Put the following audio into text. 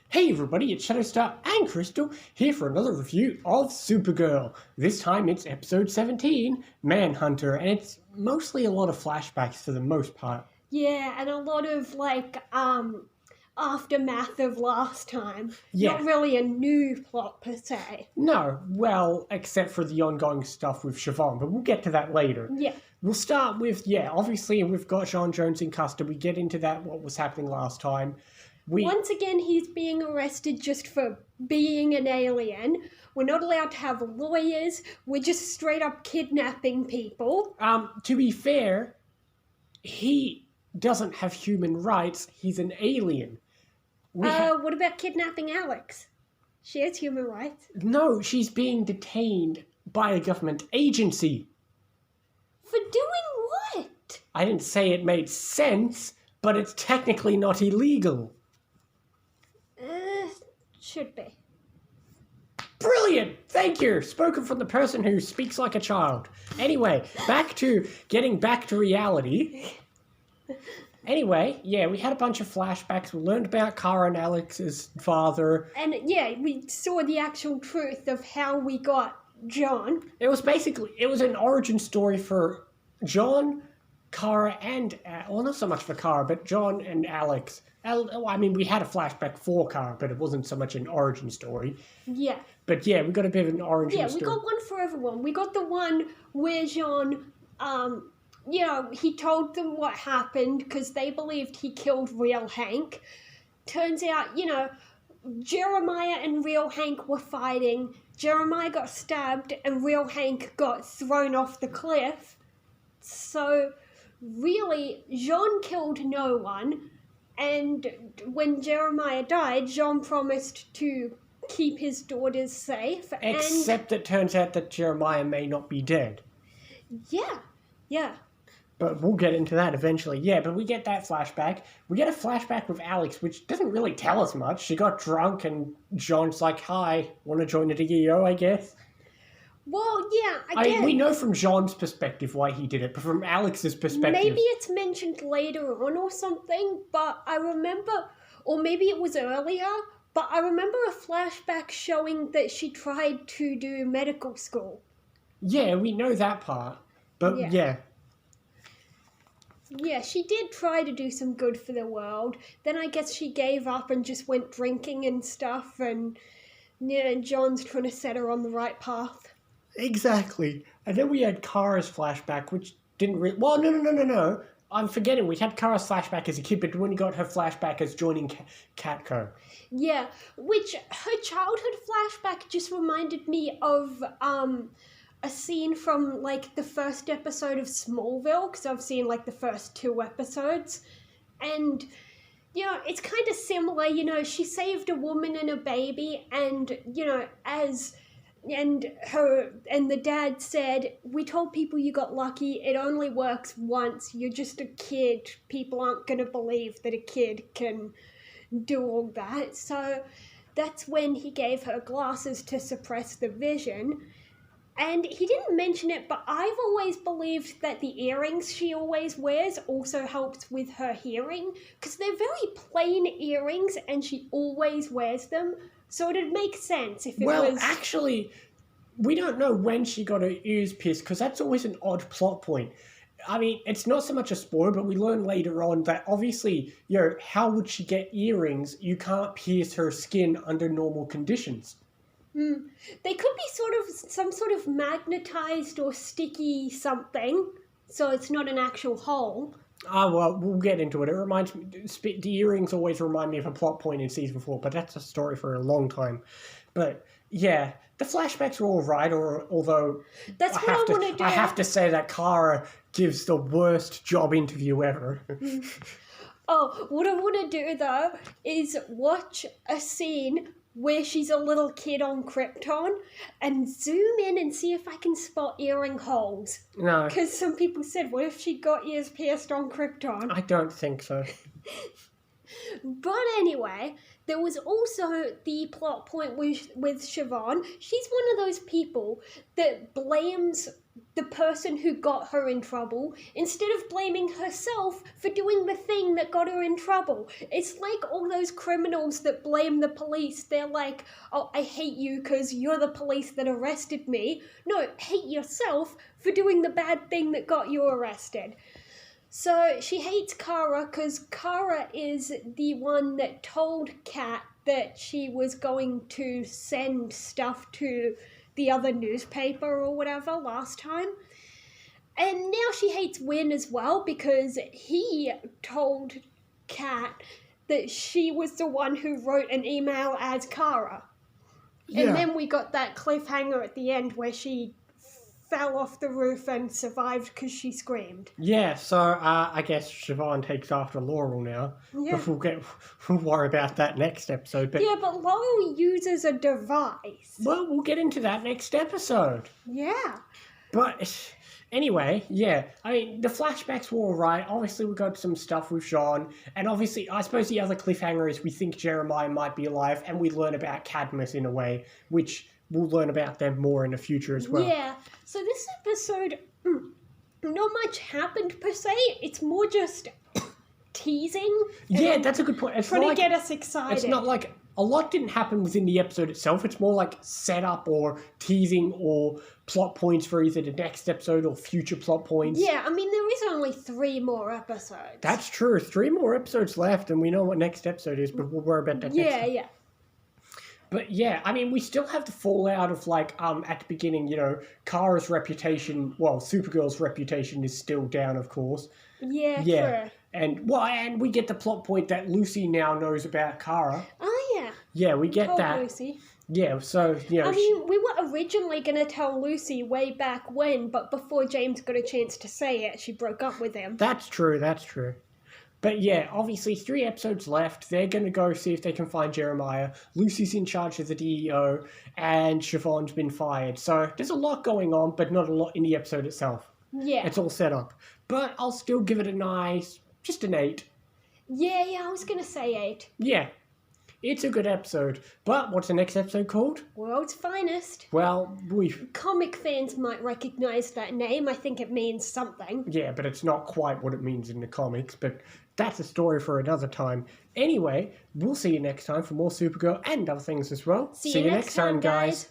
Hey everybody, it's Shadowstar and Crystal here for another review of Supergirl. This time it's episode 17, Manhunter, and it's mostly a lot of flashbacks for the most part. Yeah, and a lot of aftermath of last time. Yeah. Not really a new plot per se. No, well, except for the ongoing stuff with Siobhan, but we'll get to that later. Yeah. We'll start with, obviously we've got John Jones in custody. We get into that, what was happening last time. Once again, he's being arrested just for being an alien. We're not allowed to have lawyers. We're just straight up kidnapping people. To be fair, he doesn't have human rights. He's an alien. What about kidnapping Alex? She has human rights. No, she's being detained by a government agency. For doing what? I didn't say it made sense, but it's technically not illegal. Should be. Brilliant! Thank you! Spoken from the person who speaks like a child. Anyway, getting back to reality. Anyway, we had a bunch of flashbacks. We learned about Kara and Alex's father. And we saw the actual truth of how we got John. It was an origin story for John, Kara, and... well, not so much for Kara, but John and Alex. We had a flashback for Kara, but it wasn't so much an origin story. Yeah. But we got a bit of an origin story. Yeah, we got one for everyone. We got the one where John, he told them what happened because they believed he killed real Hank. Turns out, Jeremiah and real Hank were fighting. Jeremiah got stabbed and real Hank got thrown off the cliff. So, really, Jean killed no one. And when Jeremiah died, Jean promised to keep his daughters safe. Except it turns out that Jeremiah may not be dead. Yeah. But we'll get into that eventually. Yeah, but we get that flashback. We get a flashback with Alex, which doesn't really tell us much. She got drunk and John's like, hi, want to join the DEO, I guess? Well, yeah, I guess. We know from John's perspective why he did it, but from Alex's perspective... Maybe it's mentioned later on or something, but I remember... Or maybe it was earlier, but I remember a flashback showing that she tried to do medical school. Yeah, we know that part, but yeah. Yeah, she did try to do some good for the world. Then I guess she gave up and just went drinking and stuff, and John's trying to set her on the right path. Exactly. And then we had Kara's flashback, which didn't really... Well, no. I'm forgetting. We had Kara's flashback as a kid, but we only got her flashback as joining Catco. Yeah, which her childhood flashback just reminded me of a scene from, the first episode of Smallville, because I've seen, the first 2 episodes. And... it's kind of similar, she saved a woman and a baby, and, And the dad said, we told people you got lucky, it only works once, you're just a kid, people aren't going to believe that a kid can do all that. So that's when he gave her glasses to suppress the vision. And he didn't mention it, but I've always believed that the earrings she always wears also helps with her hearing, because they're very plain earrings and she always wears them. So it'd make sense if it was... Well, actually, we don't know when she got her ears pierced, because that's always an odd plot point. I mean, it's not so much a spoiler, but we learn later on that obviously, how would she get earrings? You can't pierce her skin under normal conditions. They could be some sort of magnetized or sticky something, so it's not an actual hole. Well, we'll get into it. It reminds me... The earrings always remind me of a plot point in Season 4, but that's a story for a long time. But, yeah, the flashbacks are all right, although... That's what I want to do. I have to say that Kara gives the worst job interview ever. Oh, what I want to do, though, is watch a scene where she's a little kid on Krypton and zoom in and see if I can spot earring holes. No. Because some people said, what if she got ears pierced on Krypton? I don't think so. But anyway, there was also the plot point with Siobhan. She's one of those people that blames the person who got her in trouble instead of blaming herself for doing the thing that got her in trouble. It's like all those criminals that blame the police. They're like, oh, I hate you because you're the police that arrested me. No, hate yourself for doing the bad thing that got you arrested. So she hates Kara because Kara is the one that told Kat that she was going to send stuff to the other newspaper or whatever last time. And now she hates Win as well because he told Kat that she was the one who wrote an email as Kara. Yeah. And then we got that cliffhanger at the end where she fell off the roof and survived because she screamed. Yeah, so I guess Siobhan takes after Laurel now. Yeah. But we'll worry about that next episode. But Yeah, but Laurel uses a device. well, we'll get into that next episode. Yeah. But anyway, yeah, I mean, the flashbacks were alright. Obviously, we got some stuff with Sean. And obviously, I suppose the other cliffhanger is we think Jeremiah might be alive, and we learn about Cadmus in a way, which we'll learn about them more in the future as well. Yeah. So this episode, not much happened per se. It's more just teasing. Yeah, that's a good point. It's Trying not to like, get us excited. it's not like a lot didn't happen within the episode itself. It's more like setup or teasing or plot points for either the next episode or future plot points. Yeah, I mean, there is only 3 more episodes. That's true. 3 more episodes left, and we know what next episode is, but we'll worry about that next time. Yeah. But yeah, I mean, we still have the fallout of like, at the beginning, Kara's reputation, well, Supergirl's reputation is still down, of course. Yeah, Yeah. true. And we get the plot point that Lucy now knows about Kara. Oh, yeah. Yeah, we get Told that. Lucy. Yeah, so, I mean, we were originally going to tell Lucy way back when, but before James got a chance to say it, she broke up with him. That's true. But yeah, obviously 3 episodes left. They're going to go see if they can find Jeremiah. Lucy's in charge of the DEO, and Siobhan's been fired. So there's a lot going on, but not a lot in the episode itself. Yeah. It's all set up. But I'll still give it just an 8. Yeah, I was going to say 8. Yeah, it's a good episode. But what's the next episode called? World's Finest. Well, Comic fans might recognize that name. I think it means something. yeah, but it's not quite what it means in the comics, but that's a story for another time. Anyway, we'll see you next time for more Supergirl and other things as well. See you next time, guys.